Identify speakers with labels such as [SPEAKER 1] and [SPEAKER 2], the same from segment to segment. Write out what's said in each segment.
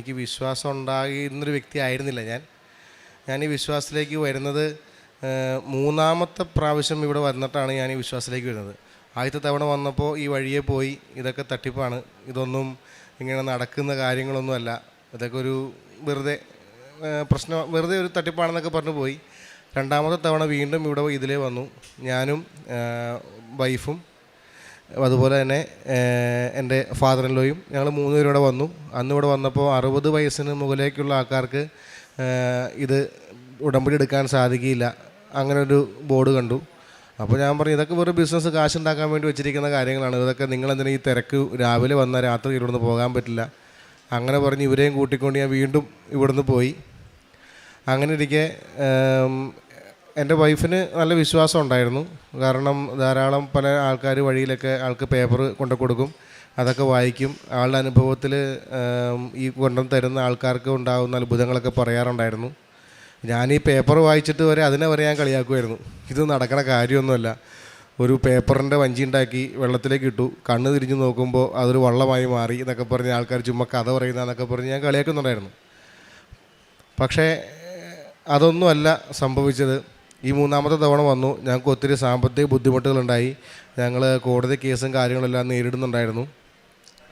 [SPEAKER 1] എനിക്ക് വിശ്വാസം ഉണ്ടാകുന്നൊരു വ്യക്തി ആയിരുന്നില്ല ഞാൻ ഈ വിശ്വാസത്തിലേക്ക് വരുന്നത് മൂന്നാമത്തെ പ്രാവശ്യം ഇവിടെ വന്നിട്ടാണ് ഞാൻ ഈ വിശ്വാസത്തിലേക്ക് വരുന്നത്. ആദ്യത്തെ തവണ വന്നപ്പോൾ ഈ വഴിയെ പോയി ഇതൊക്കെ തട്ടിപ്പാണ്, ഇതൊന്നും ഇങ്ങനെ നടക്കുന്ന കാര്യങ്ങളൊന്നുമല്ല, ഇതൊക്കെ ഒരു വെറുതെ വെറുതെ ഒരു തട്ടിപ്പാണെന്നൊക്കെ പറഞ്ഞു പോയി. രണ്ടാമത്തെ തവണ വീണ്ടും ഇവിടെ ഇതിലേ വന്നു. ഞാനും വൈഫും അതുപോലെ തന്നെ എൻ്റെ ഫാദർ ഇൻ ലോയും ഞങ്ങൾ 3 പേരും ഇവിടെ വന്നു. അന്ന് ഇവിടെ വന്നപ്പോൾ 60 വയസ്സിന് മുകളിലേക്കുള്ള ആൾക്കാർക്ക് ഇത് ഉടമ്പടി എടുക്കാൻ സാധിക്കില്ല, അങ്ങനെ ഒരു ബോർഡ് കണ്ടു. അപ്പോൾ ഞാൻ പറഞ്ഞു ഇതൊക്കെ വെറും ബിസിനസ് കാശുണ്ടാക്കാൻ വേണ്ടി വെച്ചിരിക്കുന്ന കാര്യങ്ങളാണ്, ഇതൊക്കെ നിങ്ങളെന്തിനാ ഈ തിരക്ക്, രാവിലെ വന്നാൽ രാത്രി ഇവിടുന്ന് പോകാൻ പറ്റില്ല. അങ്ങനെ പറഞ്ഞ് ഇവരെയും കൂട്ടിക്കൊണ്ട് ഞാൻ വീണ്ടും ഇവിടുന്ന് പോയി. അങ്ങനെ ഇരിക്കെ എൻ്റെ വൈഫിന് നല്ല വിശ്വാസം ഉണ്ടായിരുന്നു. കാരണം ധാരാളം പല ആൾക്കാർ വഴിയിലൊക്കെ ആൾക്ക് പേപ്പർ കൊണ്ടു കൊടുക്കും, അതൊക്കെ വായിക്കും. ആളുടെ അനുഭവത്തിൽ ഈ കൊണ്ടു തരുന്ന ആൾക്കാർക്ക് ഉണ്ടാകുന്ന അത്ഭുതങ്ങളൊക്കെ പറയാറുണ്ടായിരുന്നു. ഞാൻ ഈ പേപ്പർ വായിച്ചിട്ട് അതിനെ വരെ ഞാൻ കളിയാക്കുമായിരുന്നു. ഇത് നടക്കണ കാര്യമൊന്നുമല്ല, ഒരു പേപ്പറിൻ്റെ വഞ്ചി ഉണ്ടാക്കി വെള്ളത്തിലേക്ക് ഇട്ടു, കണ്ണ് തിരിഞ്ഞ് നോക്കുമ്പോൾ അതൊരു വള്ളമായി മാറി എന്നൊക്കെ പറഞ്ഞ് ആൾക്കാർ ചുമ്മാ കഥ പറയുന്നതെന്നൊക്കെ പറഞ്ഞ് ഞാൻ കളിയാക്കുന്നുണ്ടായിരുന്നു. പക്ഷേ അതൊന്നുമല്ല സംഭവിച്ചത്. ഈ മൂന്നാമത്തെ തവണ വന്നു, ഞങ്ങൾക്ക് ഒത്തിരി സാമ്പത്തിക ബുദ്ധിമുട്ടുകളുണ്ടായി, ഞങ്ങൾ കോടതി കേസും കാര്യങ്ങളെല്ലാം നേരിടുന്നുണ്ടായിരുന്നു.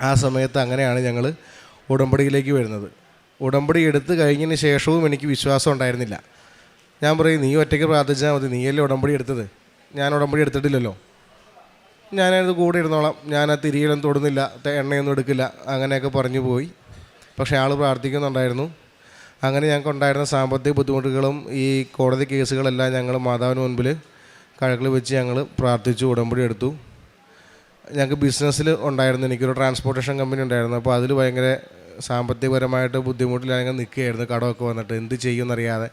[SPEAKER 1] ആ സമയത്ത് അങ്ങനെയാണ് ഞങ്ങൾ ഉടമ്പടിയിലേക്ക് വരുന്നത്. ഉടമ്പടി എടുത്തു കഴിഞ്ഞതിന് ശേഷവും എനിക്ക് വിശ്വാസം ഉണ്ടായിരുന്നില്ല. ഞാൻ പറയും നീ ഒറ്റയ്ക്ക് പ്രാർത്ഥിച്ചാൽ മതി, നീയല്ലേ ഉടമ്പടി എടുത്തത്, ഞാൻ ഉടമ്പടി എടുത്തിട്ടില്ലല്ലോ, ഞാനത് കൂടെ ഇരുന്നോളാം, ഞാൻ ആ തിരിയിലൊന്നും തൊടുന്നില്ല, എണ്ണയൊന്നും എടുക്കില്ല, അങ്ങനെയൊക്കെ പറഞ്ഞു പോയി. പക്ഷേ ആൾ പ്രാർത്ഥിക്കുന്നുണ്ടായിരുന്നു. അങ്ങനെ ഞങ്ങൾക്ക് ഉണ്ടായിരുന്ന സാമ്പത്തിക ബുദ്ധിമുട്ടുകളും ഈ കോടതി കേസുകളെല്ലാം ഞങ്ങൾ മാതാവിന് മുൻപിൽ കഴക്കിൽ വെച്ച് ഞങ്ങൾ പ്രാർത്ഥിച്ചു, ഉടമ്പടി എടുത്തു. ഞങ്ങൾക്ക് ബിസിനസ്സിൽ ഉണ്ടായിരുന്നു, എനിക്കൊരു ട്രാൻസ്പോർട്ടേഷൻ കമ്പനി ഉണ്ടായിരുന്നു. അപ്പോൾ അതിൽ ഭയങ്കര സാമ്പത്തികപരമായിട്ട് ബുദ്ധിമുട്ടിലാണെങ്കിൽ നിൽക്കുകയായിരുന്നു, കടമൊക്കെ വന്നിട്ട് എന്ത് ചെയ്യുമെന്നറിയാതെ.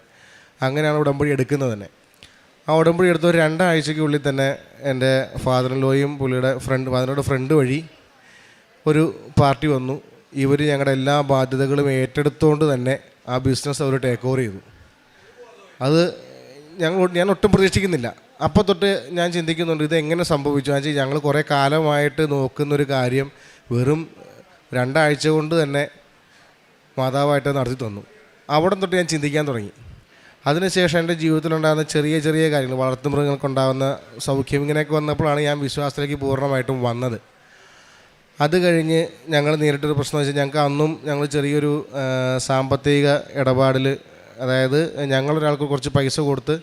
[SPEAKER 1] അങ്ങനെയാണ് ഉടമ്പടി എടുക്കുന്നത് തന്നെ. ആ ഉടമ്പടി എടുത്ത ഒരു 2 ആഴ്ചയ്ക്കുള്ളിൽ തന്നെ എൻ്റെ ഫാദർ ഇൻ ലോയും ഫാദറിൻ്റെ ഫ്രണ്ട് വഴി ഒരു പാർട്ടി വന്നു. ഇവർ ഞങ്ങളുടെ എല്ലാ ബാധ്യതകളും ഏറ്റെടുത്തുകൊണ്ട് തന്നെ ആ ബിസിനസ് അവർ ടേക്ക് ഓവർ ചെയ്തു. അത് ഞാൻ ഒട്ടും പ്രതീക്ഷിക്കുന്നില്ല. അപ്പോൾ തൊട്ട് ഞാൻ ചിന്തിക്കുന്നുണ്ട് ഇതെങ്ങനെ സംഭവിച്ചു. എന്നുവെച്ചാൽ ഞങ്ങൾ കുറേ കാലമായിട്ട് നോക്കുന്നൊരു കാര്യം വെറും 2 ആഴ്ച കൊണ്ട് തന്നെ മാതാവായിട്ട് നടത്തി തന്നു. അവിടെ തൊട്ട് ഞാൻ ചിന്തിക്കാൻ തുടങ്ങി. അതിനുശേഷം എൻ്റെ ജീവിതത്തിലുണ്ടാകുന്ന ചെറിയ ചെറിയ കാര്യങ്ങൾ, വളർത്തുമൃഗങ്ങൾക്കുണ്ടാകുന്ന സൗഖ്യം, ഇങ്ങനെയൊക്കെ വന്നപ്പോഴാണ് ഞാൻ വിശ്വാസത്തിലേക്ക് പൂർണ്ണമായിട്ടും വന്നത്. അത് കഴിഞ്ഞ് ഞങ്ങൾ നേരിട്ടൊരു പ്രശ്നം വെച്ചാൽ ഞങ്ങൾ ചെറിയൊരു സാമ്പത്തിക ഇടപാടിൽ, അതായത് ഞങ്ങളൊരാൾക്ക് കുറച്ച് പൈസ കൊടുത്ത്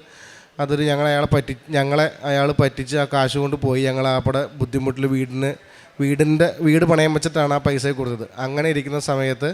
[SPEAKER 1] അതൊരു ഞങ്ങളെ അയാൾ പറ്റിച്ച് ആ കാശ് കൊണ്ട് പോയി. ഞങ്ങൾ അവിടെ ബുദ്ധിമുട്ടിൽ വീട് പണയം വെച്ചിട്ടാണ് ആ പൈസ കൊടുത്തത്. അങ്ങനെ ഇരിക്കുന്ന സമയത്ത്